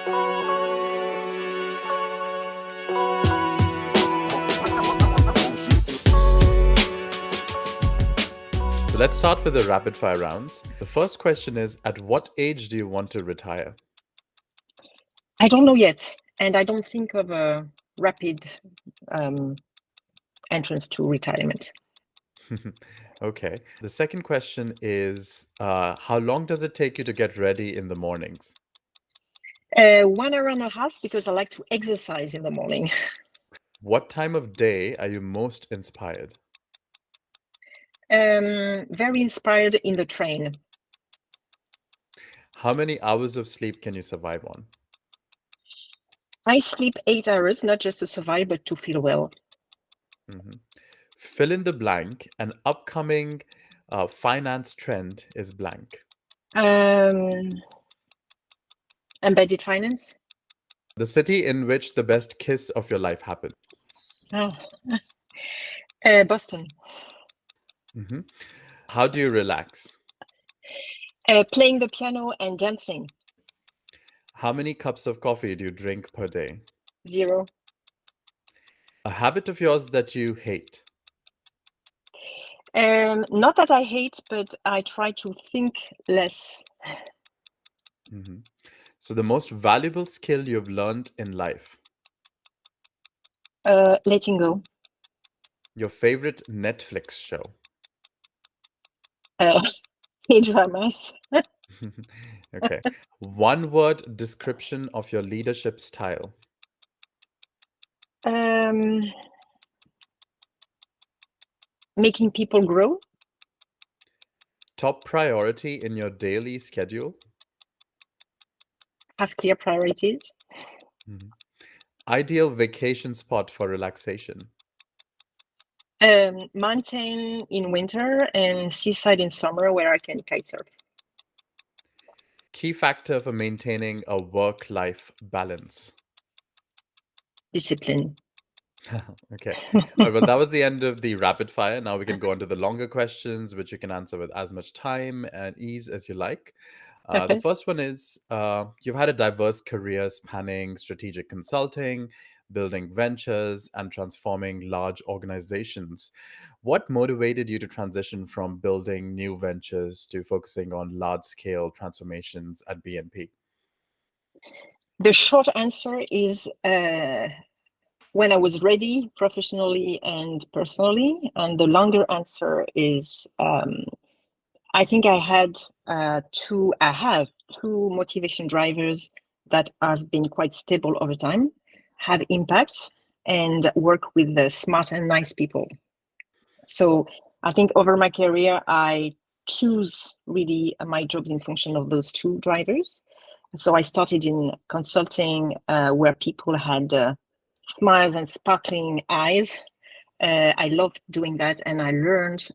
So let's start with the rapid fire rounds. The first question is, at what age do you want to retire? I don't know yet, and I don't think of a rapid entrance to retirement. Okay. The second question is, how long does it take you to get ready in the mornings? 1 hour and a half, because I like to exercise in the morning. What time of day are you most inspired? Very inspired in the train. How many hours of sleep can you survive on? I sleep 8 hours, not just to survive, but to feel well. Mhm. Fill in the blank. An upcoming finance trend is blank. Embedded finance. The city in which the best kiss of your life happened. Oh. Boston. Mhm. How do you relax? Playing the piano and dancing. How many cups of coffee do you drink per day? 0. A habit of yours that you hate. Not that I hate, but I try to think less. Mhm. So the most valuable skill you've learned in life. Letting go. Your favorite Netflix show. K-dramas. Okay. One word description of your leadership style. Making people grow. Top priority in your daily schedule. Have clear priorities. Mhm. Ideal vacation spot for relaxation. Mountain in winter and seaside in summer, where I can kite surf. Key factor for maintaining a work-life balance. Discipline. Okay. All right, well, that was the end of the rapid fire. Now we can go on to the longer questions, which you can answer with as much time and ease as you like. The first one is, you've had a diverse career spanning strategic consulting, building ventures, and transforming large organizations. What motivated you to transition from building new ventures to focusing on large scale transformations at BNP? The short answer is when I was ready professionally and personally. And the longer answer is I think I have two motivation drivers that have been quite stable over time, have impact, and work with the smart and nice people. So I think over my career, I choose really my jobs in function of those two drivers. So I started in consulting, where people had smiles and sparkling eyes. I loved doing that, and I learned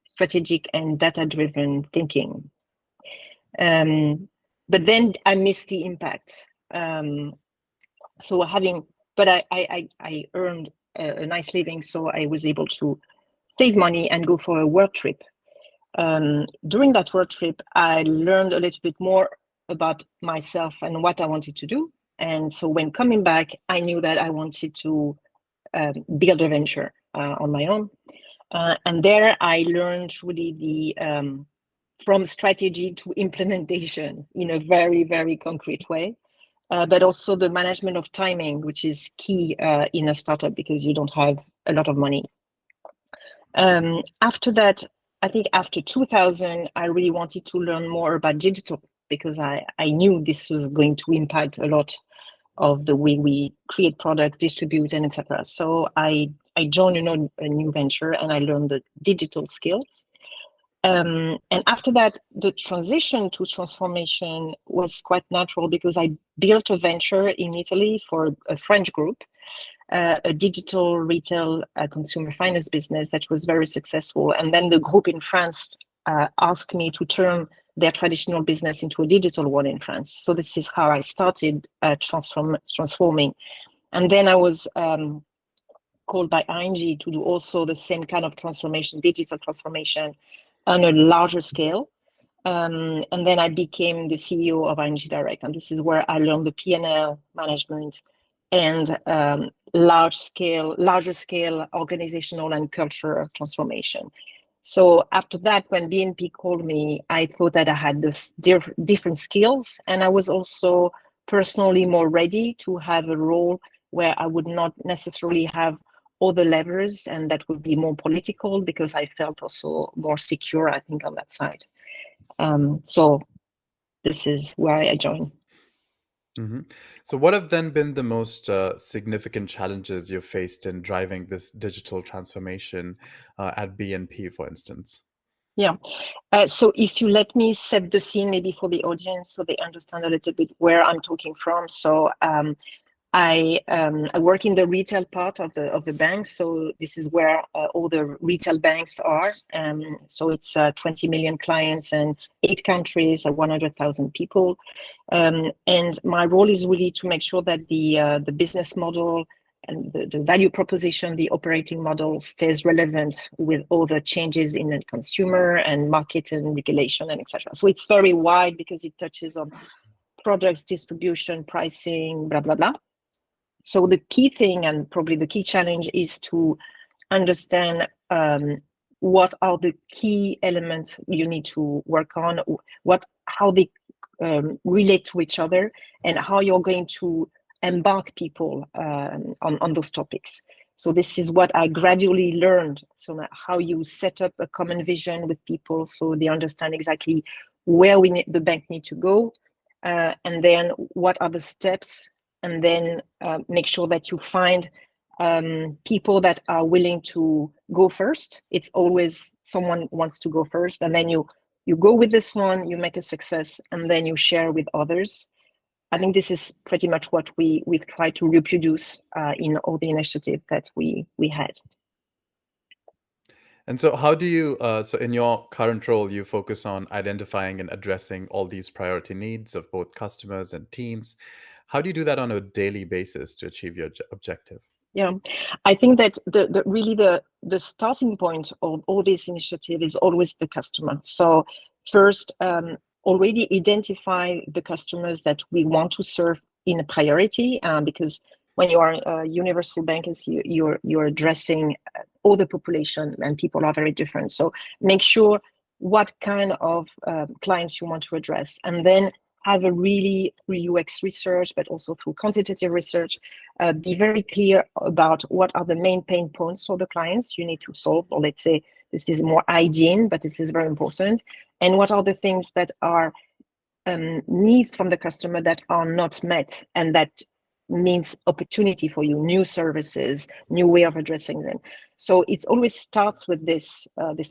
strategic and data-driven thinking. But then I missed the impact. But I earned a nice living, so I was able to save money and go for a work trip. During that work trip, I learned a little bit more about myself and what I wanted to do. And so when coming back, I knew that I wanted to build a venture on my own. And there I learned really from strategy to implementation in a very, very concrete way. But also the management of timing, which is key in a startup because you don't have a lot of money. After that, I think after 2000, I really wanted to learn more about digital because I knew this was going to impact a lot of the way we create products, distribute, and etc. So I joined a new venture and I learned the digital skills. And after that, the transition to transformation was quite natural because I built a venture in Italy for a French group, a digital retail consumer finance business that was very successful. And then the group in France asked me to turn their traditional business into a digital one in France. So this is how I started transforming. And then I was called by ING to do also the same kind of transformation, digital transformation on a larger scale. And then I became the CEO of ING Direct, and this is where I learned the P&L management and larger scale organizational and cultural transformation. So after that, when BNP called me, I thought that I had this different skills, and I was also personally more ready to have a role where I would not necessarily have all the levers, and that would be more political, because I felt also more secure, I think, on that side. So this is where I joined. Mm-hmm. So, what have then been the most significant challenges you've faced in driving this digital transformation at BNP, for instance? Yeah. So if you let me set the scene maybe for the audience so they understand a little bit where I'm talking from. So I work in the retail part of the bank. So this is where all the retail banks are. So it's 20 million clients and 8 countries, 100,000 people. And my role is really to make sure that the business model and the value proposition, the operating model, stays relevant with all the changes in the consumer and market and regulation and etc. So it's very wide because it touches on products, distribution, pricing, blah, blah, blah. So the key thing, and probably the key challenge, is to understand what are the key elements you need to work on, how they relate to each other, and how you're going to embark people on those topics. So this is what I gradually learned. So how you set up a common vision with people so they understand exactly where the bank need to go, and then what are the steps, and then make sure that you find people that are willing to go first. It's always someone wants to go first, and then you go with this one, you make a success, and then you share with others. I think this is pretty much what we've tried to reproduce in all the initiatives that we had. And so, how do you, so in your current role, you focus on identifying and addressing all these priority needs of both customers and teams. How do you do that on a daily basis to achieve your objective? Yeah, I think that the starting point of all this initiative is always the customer. So first, already identify the customers that we want to serve in a priority, because when you are a universal bank, you're addressing all the population, and people are very different. So make sure what kind of clients you want to address, and then have a really, through UX research, but also through quantitative research, be very clear about what are the main pain points for the clients you need to solve, or let's say this is more hygiene, but this is very important, and what are the things that are needs from the customer that are not met, and that means opportunity for you, new services, new way of addressing them. So it always starts with this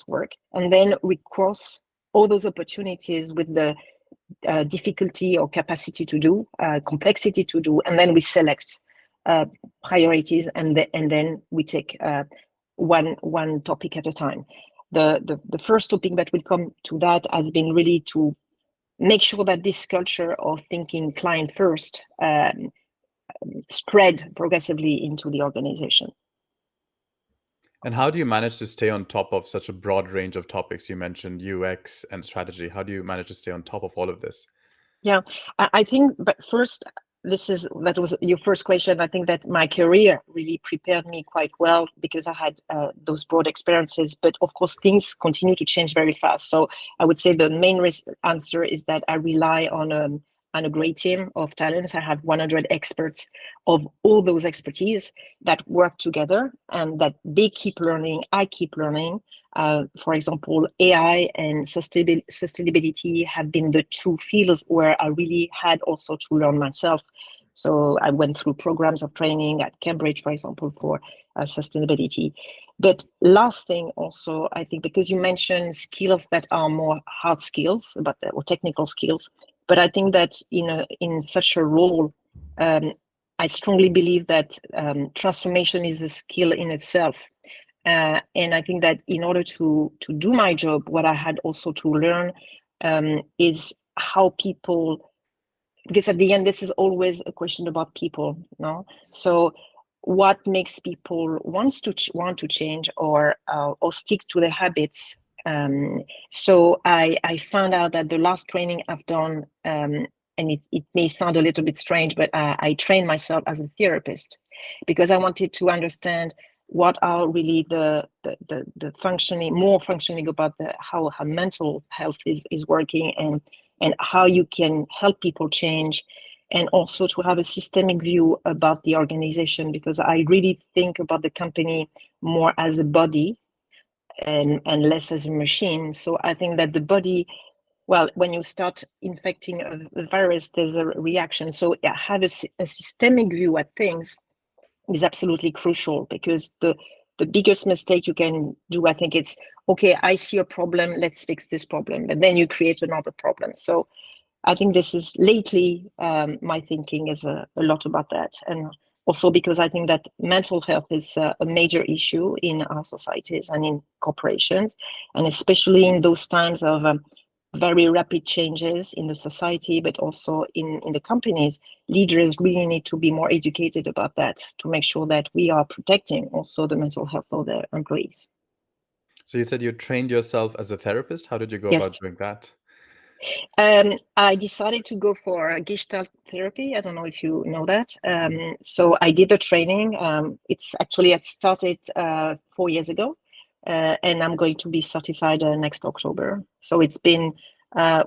work, and then we cross all those opportunities with the difficulty or capacity to do, complexity to do, and then we select priorities, and then we take one topic at a time. The first topic that will come to that has been really to make sure that this culture of thinking client first spread progressively into the organization. And how do you manage to stay on top of such a broad range of topics? You mentioned UX and strategy. How do you manage to stay on top of all of this? Yeah, I think, but first, that was your first question. I think that my career really prepared me quite well, because I had those broad experiences. But of course, things continue to change very fast. So I would say the main answer is that I rely on a great team of talents. I have 100 experts of all those expertise that work together, and that they keep learning. I keep learning. For example, AI and sustainability have been the two fields where I really had also to learn myself. So I went through programs of training at Cambridge, for example, for sustainability. But last thing also, I think, because you mentioned skills that are more hard skills, or technical skills, but I think that in such a role, I strongly believe that transformation is a skill in itself. And I think that in order to do my job, what I had also to learn is how people, because at the end, this is always a question about people, no? So what makes people want to change or stick to their habits, So I found out that the last training I've done, and it may sound a little bit strange, but I trained myself as a therapist because I wanted to understand what are really the functioning about how mental health is working, and how you can help people change, and also to have a systemic view about the organization, because I really think about the company more as a body and less as a machine. So I think that the body, well, when you start infecting a virus, there's a reaction. So have a systemic view at things is absolutely crucial, because the biggest mistake you can do, I think, it's, okay, I see a problem, let's fix this problem, and then you create another problem. So I think this is lately, my thinking is a lot about that. And also because I think that mental health is a major issue in our societies and in corporations, and especially in those times of very rapid changes in the society, but also in the companies. Leaders really need to be more educated about that, to make sure that we are protecting also the mental health of their employees. So you said you trained yourself as a therapist. How did you go about Yes. doing that? I decided to go for Gestalt therapy. I don't know if you know that. So I did the training. It's actually, it started 4 years ago, and I'm going to be certified next October. So it's been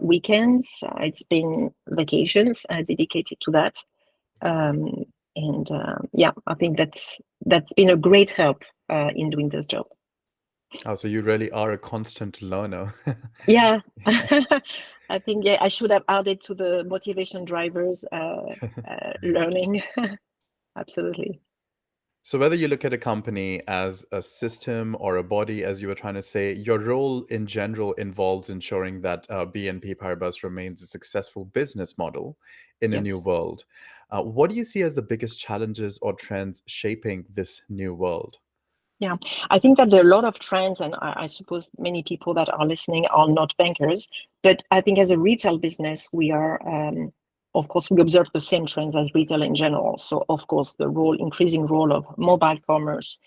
weekends, it's been vacations dedicated to that. And yeah, I think that's been a great help in doing this job. Oh, so you really are a constant learner. Yeah, I think, yeah, I should have added to the motivation drivers learning. Absolutely. So whether you look at a company as a system or a body, as you were trying to say, your role in general involves ensuring that BNP Paribas remains a successful business model in a new Yes. world. What do you see as the biggest challenges or trends shaping this new world? Yeah, I think that there are a lot of trends, and I suppose many people that are listening are not bankers, but I think as a retail business, we are, of course, we observe the same trends as retail in general. So, of course, the increasing role of mobile commerce,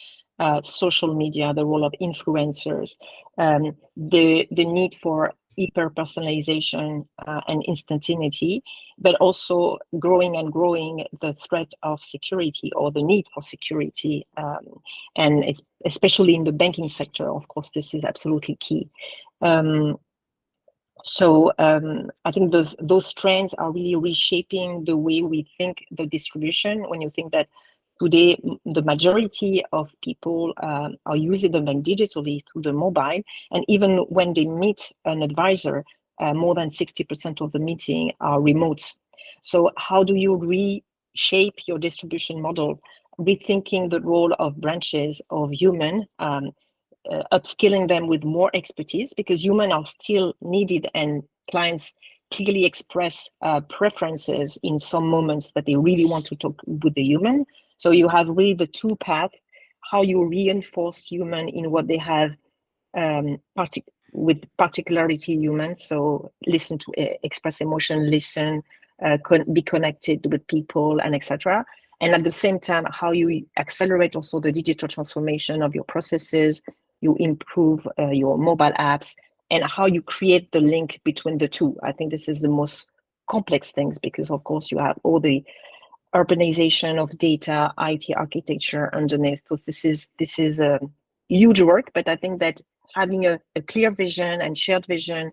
social media, the role of influencers, the need for hyper personalization and instantaneity, but also growing the threat of security, or the need for security. And it's especially in the banking sector, of course, this is absolutely key. So I think those trends are really reshaping the way we think the distribution. When you think that today the majority of people are using the bank digitally through the mobile, and even when they meet an advisor, more than 60% of the meeting are remote. So how do you reshape your distribution model, rethinking the role of branches of human, upskilling them with more expertise, because humans are still needed, and clients clearly express preferences in some moments that they really want to talk with the human. So you have really the two paths, how you reinforce human in what they have, with particularity humans. So listen to express emotion, listen, be connected with people, and etc. And at the same time, how you accelerate also the digital transformation of your processes, you improve your mobile apps, and how you create the link between the two. I think this is the most complex things, because of course you have all the urbanization of data, IT architecture underneath. So this is a huge work, but I think that having a clear vision and shared vision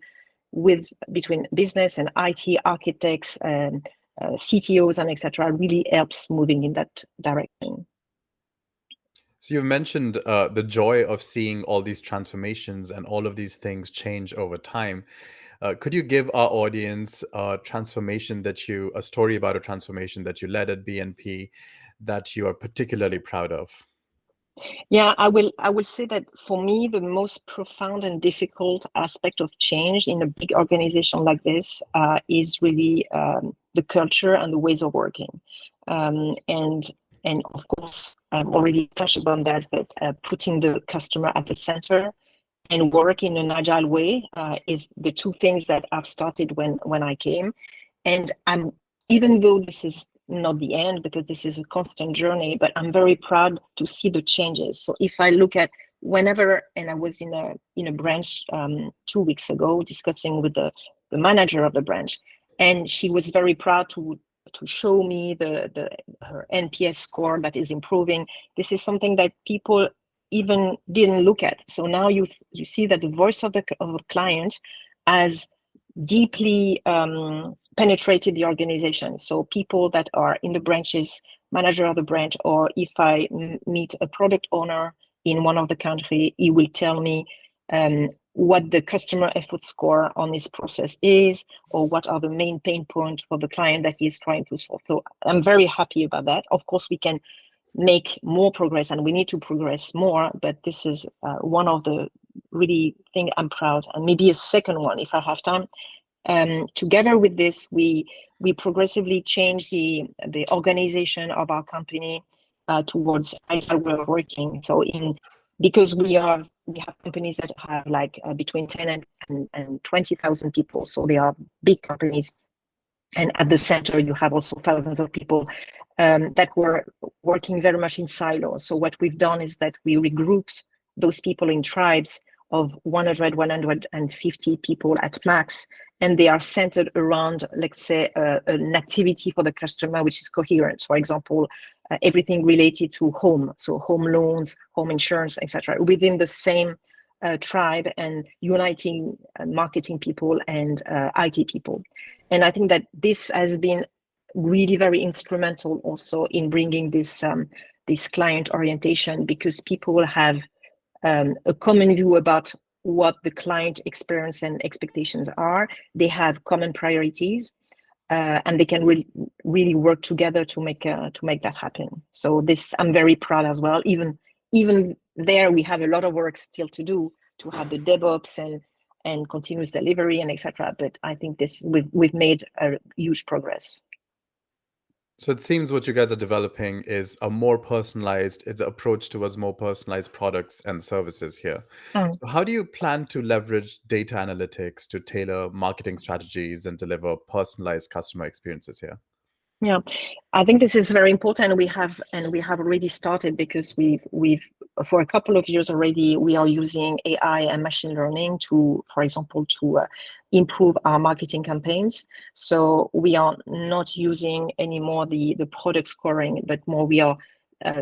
between business and IT architects and CTOs and etc. really helps moving in that direction. So you've mentioned the joy of seeing all these transformations and all of these things change over time. Could you give our audience a story about a transformation that you led at BNP that you are particularly proud of? Yeah, I will say that for me, the most profound and difficult aspect of change in a big organization like this is really the culture and the ways of working. And of course, I've already touched upon that, but putting the customer at the center and work in an agile way is the two things that I've started when I came. And even though this is not the end, because this is a constant journey, but I'm very proud to see the changes. So if I look at whenever, and I was in a branch 2 weeks ago discussing with the manager of the branch, and she was very proud to show me her NPS score that is improving. This is something that people even didn't look at. So now you see that the voice of the client has deeply penetrated the organization. So people that are in the branches, manager of the branch, or if I meet a product owner in one of the country, he will tell me what the customer effort score on this process is, or what are the main pain points for the client that he is trying to solve. So I'm very happy about that. Of course, we can make more progress and we need to progress more, but this is one of the really thing I'm proud, and maybe a second one if I have time. Together with this, we progressively change the organization of our company towards agile way of working. So because we have companies that have like between 10 and 20,000 people, so they are big companies, and at the center you have also thousands of people that were working very much in silos. So what we've done is that we regrouped those people in tribes of 100, 150 people at max, and they are centered around, let's say, an activity for the customer which is coherent. For example, everything related to home, so home loans, home insurance, etc., within the same tribe, and uniting marketing people and IT people. And I think that this has been really very instrumental also in bringing this client orientation, because people have a common view about what the client experience and expectations are. They have common priorities, and they can really work together to make that happen. So this, I'm very proud as well. Even there, we have a lot of work still to do to have the DevOps and continuous delivery and etc. But I think we've made a huge progress. So it seems what you guys are developing is a more personalized, it's an approach towards more personalized products and services here. So how do you plan to leverage data analytics to tailor marketing strategies and deliver personalized customer experiences here? Yeah, I think this is very important. We have already started, because we've for a couple of years already, we are using AI and machine learning to, for example, to improve our marketing campaigns. So we are not using anymore the product scoring, but more we are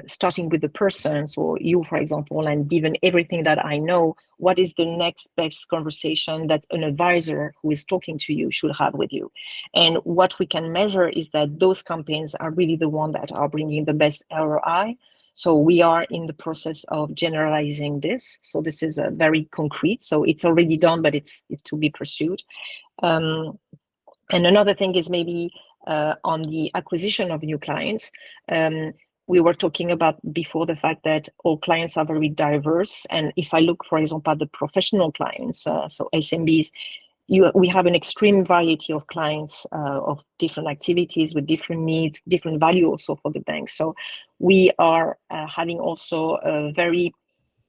starting with the person, so you, for example, and given everything that I know, what is the next best conversation that an advisor who is talking to you should have with you? And what we can measure is that those campaigns are really the ones that are bringing the best ROI. So we are in the process of generalizing this. So this is very concrete. So it's already done, but it's to be pursued. And another thing is maybe on the acquisition of new clients. We were talking about before the fact that all clients are very diverse. And if I look, for example, at the professional clients, so SMBs, we have an extreme variety of clients of different activities with different needs, different value also for the bank. So we are having also a very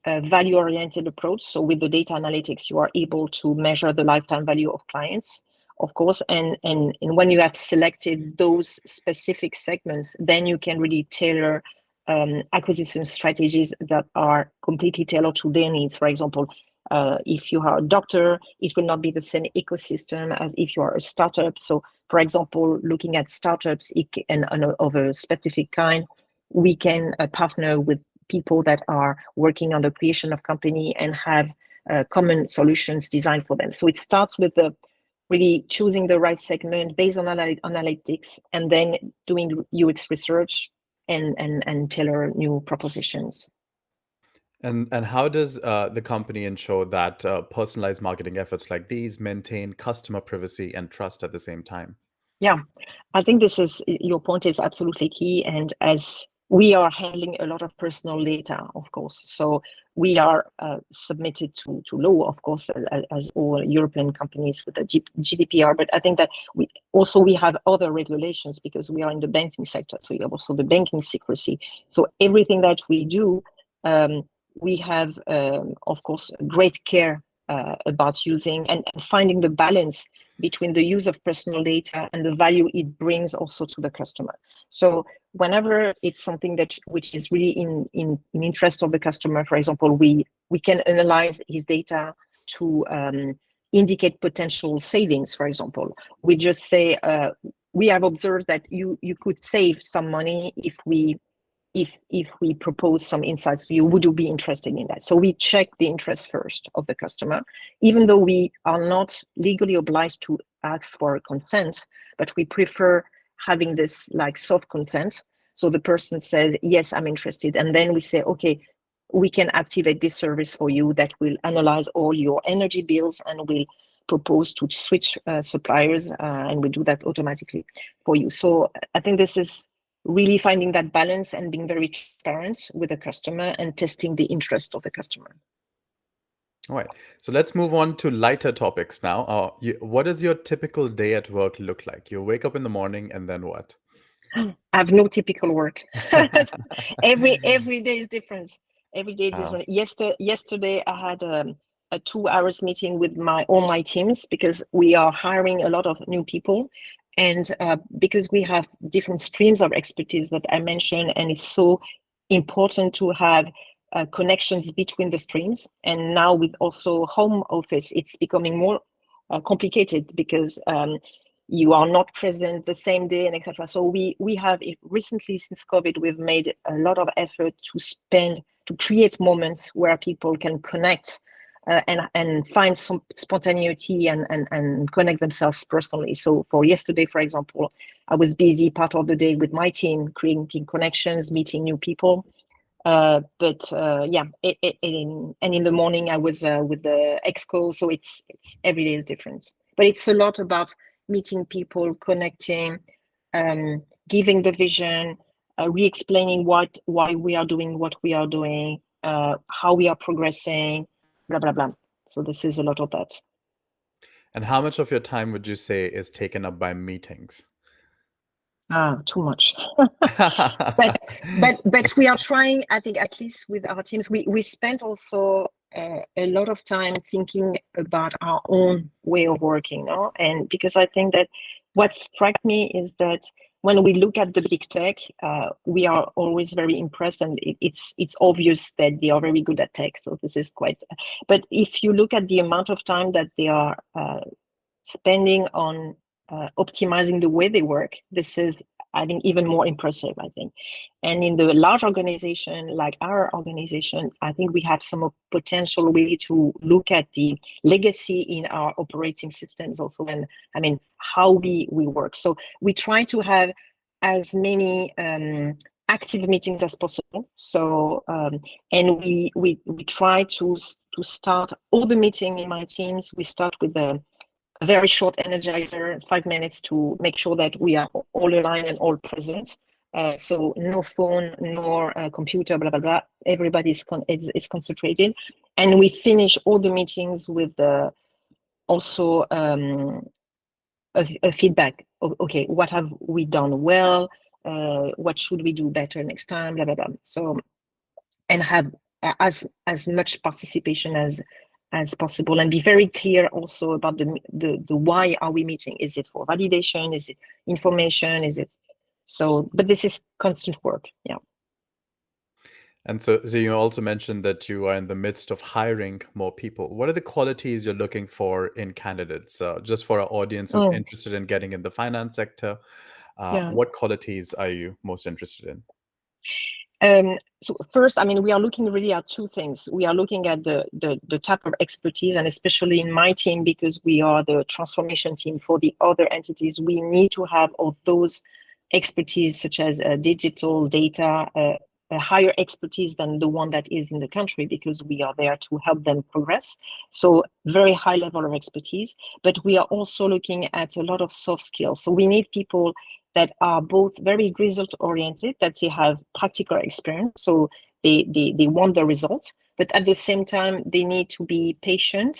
value-oriented approach. So with the data analytics, you are able to measure the lifetime value of clients, of course, and when you have selected those specific segments, then you can really tailor acquisition strategies that are completely tailored to their needs. For example, if you are a doctor, it will not be the same ecosystem as if you are a startup. So, for example, looking at startups and of a specific kind, we can partner with people that are working on the creation of company and have common solutions designed for them. So it starts with really choosing the right segment based on analytics, and then doing UX research and tailor new propositions. And how does the company ensure that personalized marketing efforts like these maintain customer privacy and trust at the same time? Yeah, I think your point is absolutely key. And as we are handling a lot of personal data, of course, so we are submitted to law, of course, as all European companies with the GDPR. But I think that we have other regulations, because we are in the banking sector. So you have also the banking secrecy. So everything that we do, we have, of course, great care about using and finding the balance between the use of personal data and the value it brings also to the customer. So whenever it's something which is really in interest of the customer, for example, we can analyze his data to indicate potential savings, for example. We just say, we have observed that you could save some money if we propose some insights to you. Would you be interested in that? So we check the interest first of the customer, even though we are not legally obliged to ask for consent, but we prefer having this like soft consent. So the person says, yes, I'm interested. And then we say, okay, we can activate this service for you that will analyze all your energy bills and will propose to switch suppliers, and we do that automatically for you. So I think this is really finding that balance and being very transparent with the customer and testing the interest of the customer. All right. So let's move on to lighter topics now. What does your typical day at work look like? You wake up in the morning and then what? I have no typical work. every day is different. Every day is different. Yesterday I had a 2 hours meeting with all my teams, because we are hiring a lot of new people, and because we have different streams of expertise that I mentioned, and it's so important to have connections between the streams. And now with also home office, it's becoming more complicated, because you are not present the same day, and etc. So we have recently, since COVID, we've made a lot of effort to create moments where people can connect and find some spontaneity and connect themselves personally. So for yesterday, for example, I was busy part of the day with my team, creating connections, meeting new people. And in the morning I was with the exco. So it's every day is different, but it's a lot about meeting people, connecting, giving the vision, re-explaining why we are doing what we are doing, how we are progressing, blah blah blah. So this is a lot of that. And how much of your time would you say is taken up by meetings? Too much. but we are trying, I think, at least with our teams, we spent also a lot of time thinking about our own way of working, no? And because I think that what struck me is that when we look at the big tech, we are always very impressed, and it's obvious that they are very good at tech. So this is quite, but if you look at the amount of time that they are spending on optimizing the way they work, this is, I think, even more impressive, I think. And in the large organization like our organization, I think we have some potential really to look at the legacy in our operating systems also, and I mean, how we work. So we try to have as many active meetings as possible. So and we try to start all the meeting in my teams. We start with a very short energizer, 5 minutes, to make sure that we are all aligned and all present. So no phone, nor computer, blah, blah, blah. Everybody is concentrated. And we finish all the meetings with also a feedback. Okay, what have we done well? What should we do better next time? Blah, blah, blah. So, and have as much participation as possible, and be very clear also about the why are we meeting. Is it for validation? Is it information? Is it so? But this is constant work. Yeah. And so you also mentioned that you are in the midst of hiring more people. What are the qualities you're looking for in candidates? Just for our audience who's interested in getting in the finance sector, what qualities are you most interested in? So first, I mean, we are looking really at two things. We are looking at the type of expertise, and especially in my team, because we are the transformation team for the other entities, we need to have all those expertise, such as digital data, a higher expertise than the one that is in the country, because we are there to help them progress. So very high level of expertise, but we are also looking at a lot of soft skills. So we need people that are both very result oriented, that they have practical experience, so they want the results, but at the same time they need to be patient.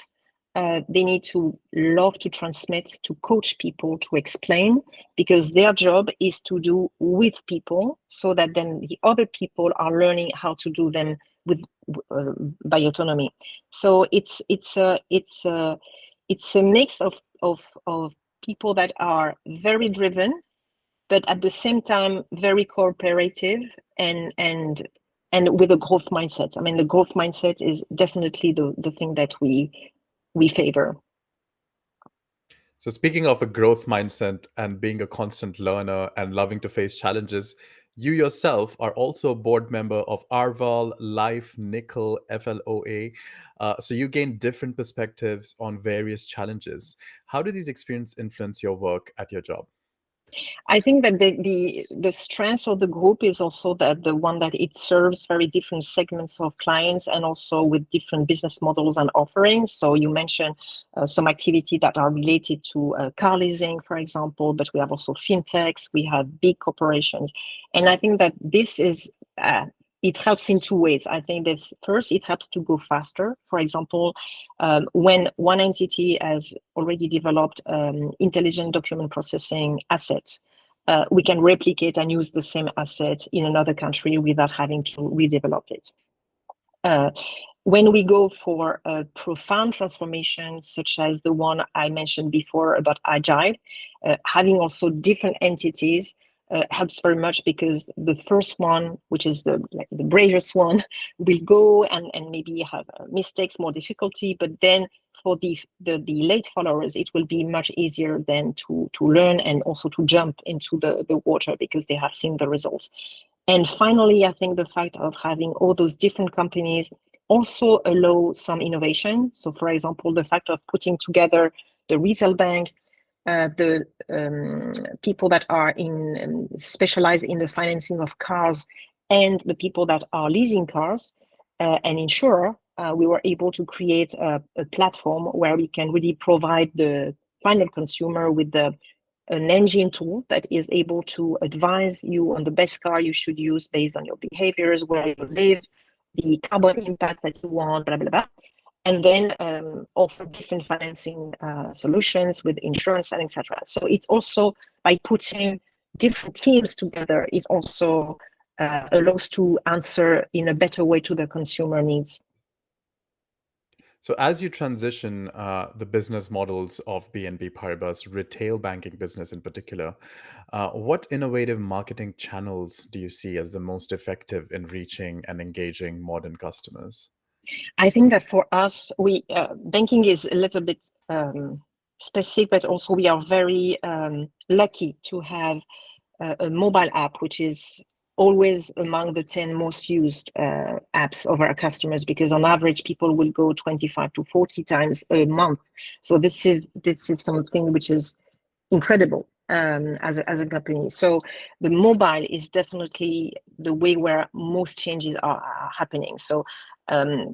They need to love to transmit, to coach people, to explain, because their job is to do with people, so that then the other people are learning how to do them with by autonomy. So it's a mix of of people that are very driven, but at the same time very cooperative and with a growth mindset. I mean, the growth mindset is definitely the thing that we favor. So speaking of a growth mindset and being a constant learner and loving to face challenges, you yourself are also a board member of Arval, Life, Nickel, FLOA. So you gain different perspectives on various challenges. How do these experiences influence your work at your job? I think that the strength of the group is also that the one that it serves very different segments of clients and also with different business models and offerings. So you mentioned some activity that are related to car leasing, for example, but we have also fintechs, we have big corporations. And I think that this is, it helps in two ways. I think that first, it helps to go faster. For example, when one entity has already developed intelligent document processing asset, we can replicate and use the same asset in another country without having to redevelop it. When we go for a profound transformation, such as the one I mentioned before about Agile, having also different entities helps very much, because the first one, which is the bravest one, will go and maybe have mistakes, more difficulty, but then for the late followers, it will be much easier then to learn and also to jump into the water because they have seen the results. And finally, I think the fact of having all those different companies also allow some innovation. So for example, the fact of putting together the retail bank, the people that are in specialized in the financing of cars, and the people that are leasing cars and insurer, we were able to create a platform where we can really provide the final consumer with an engine tool that is able to advise you on the best car you should use based on your behaviors, where you live, the carbon impact that you want, blah, blah, blah. And then offer different financing solutions with insurance and etc. So it's also, by putting different teams together, it also allows to answer in a better way to the consumer needs. So as you transition the business models of BNP Paribas retail banking business in particular, what innovative marketing channels do you see as the most effective in reaching and engaging modern customers? I think that for us, we banking is a little bit specific, but also we are very lucky to have a mobile app, which is always among the 10 most used apps of our customers, because on average people will go 25 to 40 times a month. So this is something which is incredible as a company. So the mobile is definitely the way where most changes are happening. So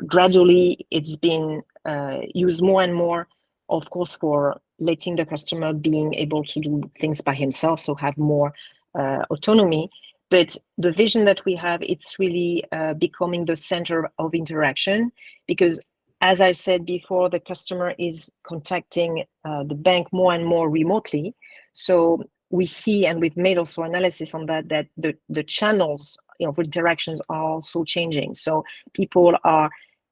gradually it's been used more and more, of course, for letting the customer being able to do things by himself, so have more autonomy. But the vision that we have, it's really becoming the center of interaction, because as I said before, the customer is contacting the bank more and more remotely. So we see, and we've made also analysis on that, that the channels of interactions are also changing. So people are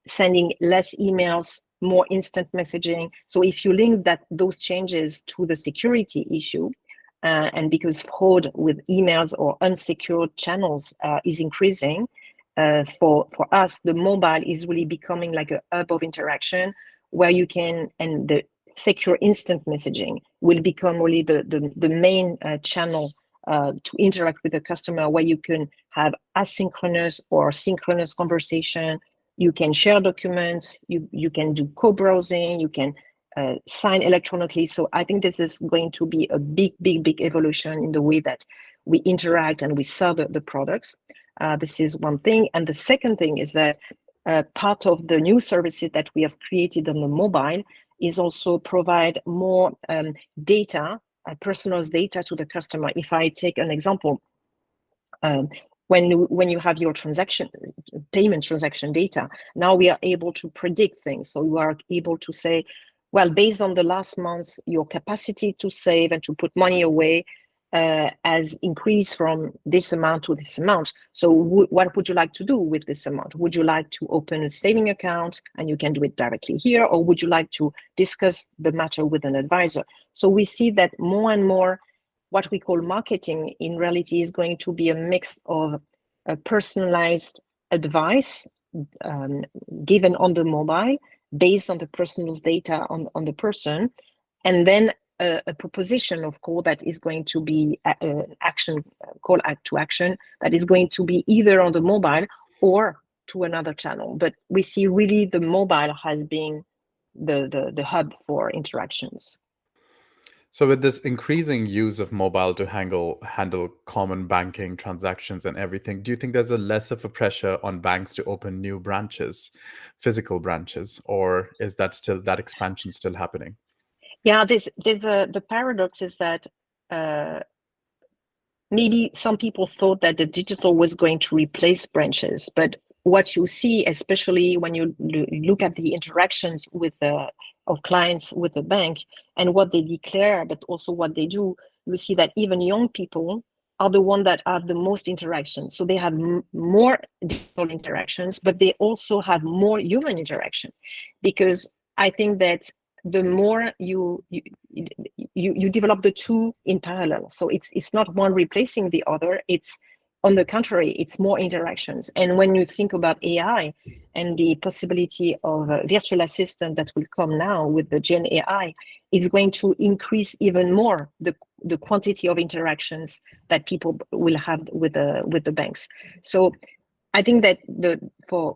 sending less emails, more instant messaging. So if you link those changes to the security issue, and because fraud with emails or unsecured channels is increasing, for us, the mobile is really becoming like a hub of interaction where you can, and the secure instant messaging will become really the main channel to interact with the customer, where you can have asynchronous or synchronous conversation. You can share documents, you can do co-browsing, you can sign electronically. So I think this is going to be a big evolution in the way that we interact and we sell the products. This is one thing. And the second thing is that part of the new services that we have created on the mobile is also provide more data, personalized data to the customer. If I take an example, when you have your payment transaction data, now we are able to predict things. So you are able to say, well, based on the last month, your capacity to save and to put money away, has increased from this amount to this amount. So what would you like to do with this amount? Would you like to open a saving account and you can do it directly here? Or would you like to discuss the matter with an advisor? So we see that more and more what we call marketing in reality is going to be a mix of a personalized advice given on the mobile based on the person's data on the person, and then a proposition of call that is going to be an action call to action that is going to be either on the mobile or to another channel. But we see really the mobile has been the hub for interactions. So with this increasing use of mobile to handle common banking transactions and everything, do you think there's a less of a pressure on banks to open new branches, physical branches, or is that expansion still happening? Yeah, the paradox is that maybe some people thought that the digital was going to replace branches, but what you see, especially when you look at the interactions with of clients with the bank and what they declare, but also what they do, you see that even young people are the ones that have the most interactions. So they have more digital interactions, but they also have more human interaction, because I think that the more you develop the two in parallel. So it's not one replacing the other. It's on the contrary, it's more interactions. And when you think about AI and the possibility of a virtual assistant that will come now with the Gen AI, it's going to increase even more the quantity of interactions that people will have with the banks. So I think that for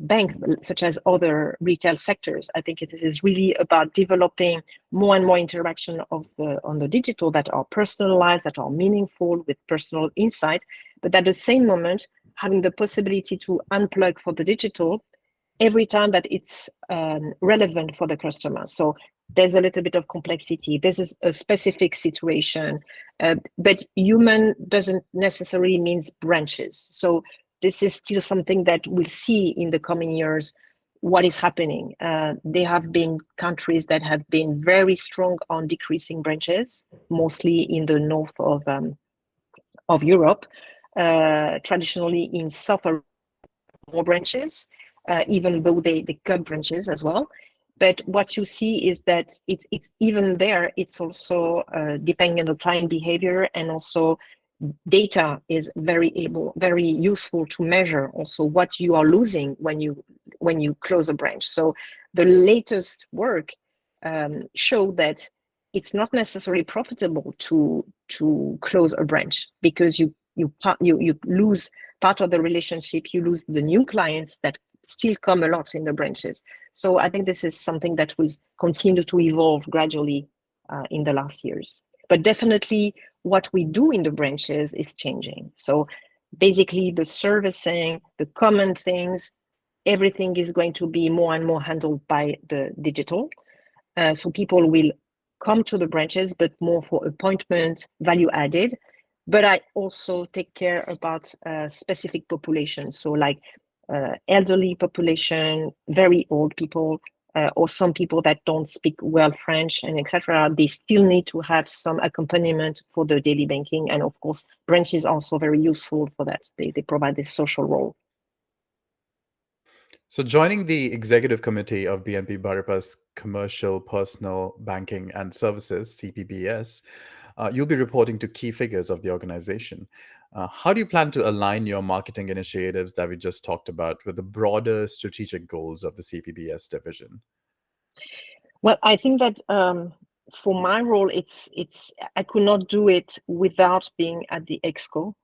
banks such as other retail sectors, I think it is really about developing more and more interaction on the digital that are personalized, that are meaningful with personal insight, but at the same moment having the possibility to unplug for the digital every time that it's relevant for the customer. So there's a little bit of complexity. There's a specific situation, but human doesn't necessarily mean branches. So this is still something that we'll see in the coming years, what is happening. There have been countries that have been very strong on decreasing branches, mostly in the north of Europe. Traditionally in South America, more branches, even though they cut branches as well. But what you see is that it's even there, it's also depending on the client behavior, and also data is very useful to measure also what you are losing when you close a branch. So the latest work show that it's not necessarily profitable to close a branch, because you lose part of the relationship, you lose the new clients that still come a lot in the branches. So I think this is something that will continue to evolve gradually in the last years. But definitely what we do in the branches is changing. So basically the servicing, the common things, everything is going to be more and more handled by the digital. So people will come to the branches, but more for appointment, value added. But I also take care about specific populations. So like elderly population, very old people, or some people that don't speak well French and etc. They still need to have some accompaniment for the daily banking. And of course, branches are also very useful for that. They provide this social role. So joining the executive committee of BNP Paribas Commercial Personal Banking and Services, CPBS, you'll be reporting to key figures of the organization. How do you plan to align your marketing initiatives that we just talked about with the broader strategic goals of the CPBS division? Well, I think that for my role, it's I could not do it without being at the exco,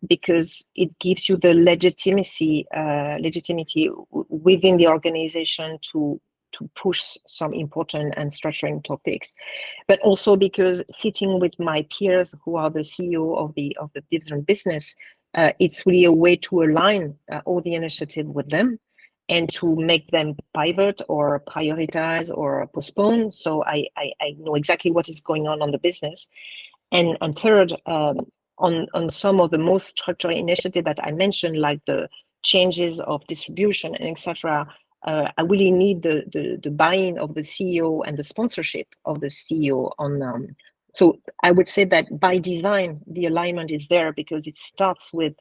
because it gives you the legitimacy within the organization to push some important and structuring topics, but also because sitting with my peers who are the CEO of the different business, it's really a way to align all the initiative with them and to make them pivot or prioritize or postpone. So I know exactly what is going on the business. And third, on some of the most structural initiatives that I mentioned, like the changes of distribution and etc., I really need the buy-in of the CEO and the sponsorship of the CEO So I would say that by design, the alignment is there because it starts with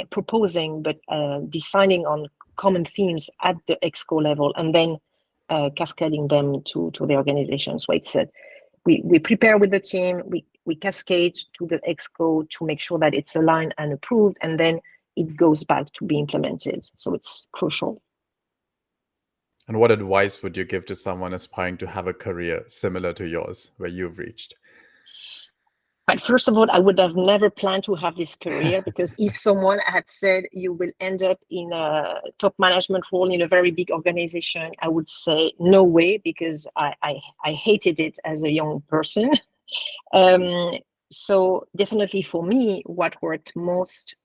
proposing, but defining on common themes at the exco level, and then cascading them to the organization. So it's we prepare with the team, we cascade to the exco to make sure that it's aligned and approved, and then it goes back to be implemented. So it's crucial. And what advice would you give to someone aspiring to have a career similar to yours, where you've reached? But first of all, I would have never planned to have this career, because if someone had said you will end up in a top management role in a very big organization, I would say no way, because I hated it as a young person. So definitely for me, what worked most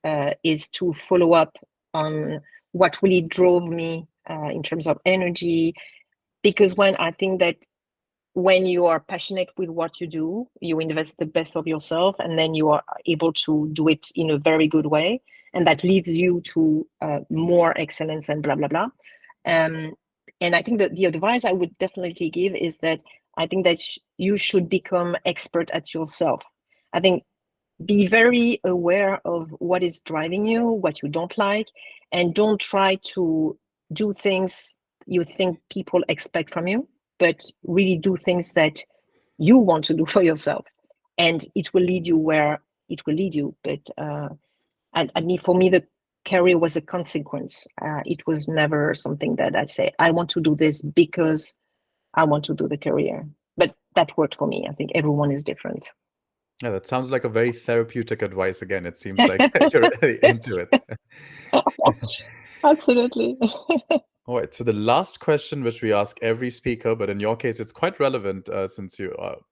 is to follow up on what really drove me in terms of energy, because I think that when you are passionate with what you do, you invest the best of yourself, and then you are able to do it in a very good way. And that leads you to more excellence and blah, blah, blah. And I think that the advice I would definitely give is that I think that you should become expert at yourself. I think be very aware of what is driving you, what you don't like, and don't try to do things you think people expect from you, but really do things that you want to do for yourself, and it will lead you where it will lead you. But for me, the career was a consequence. It was never something that I say, I want to do this because I want to do the career. But that worked for me. I think everyone is different. Yeah, that sounds like a very therapeutic advice. Again, it seems like you're really into it. Absolutely. All right. So the last question, which we ask every speaker, but in your case, it's quite relevant since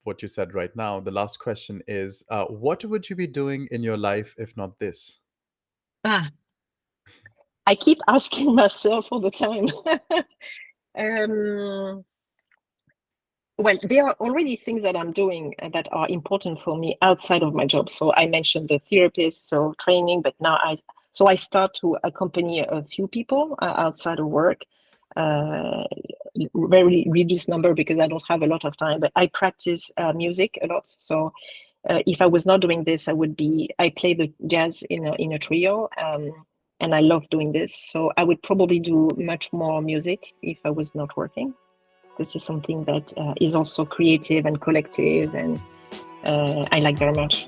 what you said right now. The last question is, what would you be doing in your life if not this? I keep asking myself all the time. Well, there are already things that I'm doing that are important for me outside of my job. So I mentioned the therapist, so training, but now I start to accompany a few people outside of work. Very reduced number because I don't have a lot of time, but I practice music a lot. So if I was not doing this, I play the jazz in a trio, and I love doing this. So I would probably do much more music if I was not working. This is something that is also creative and collective, and I like very much.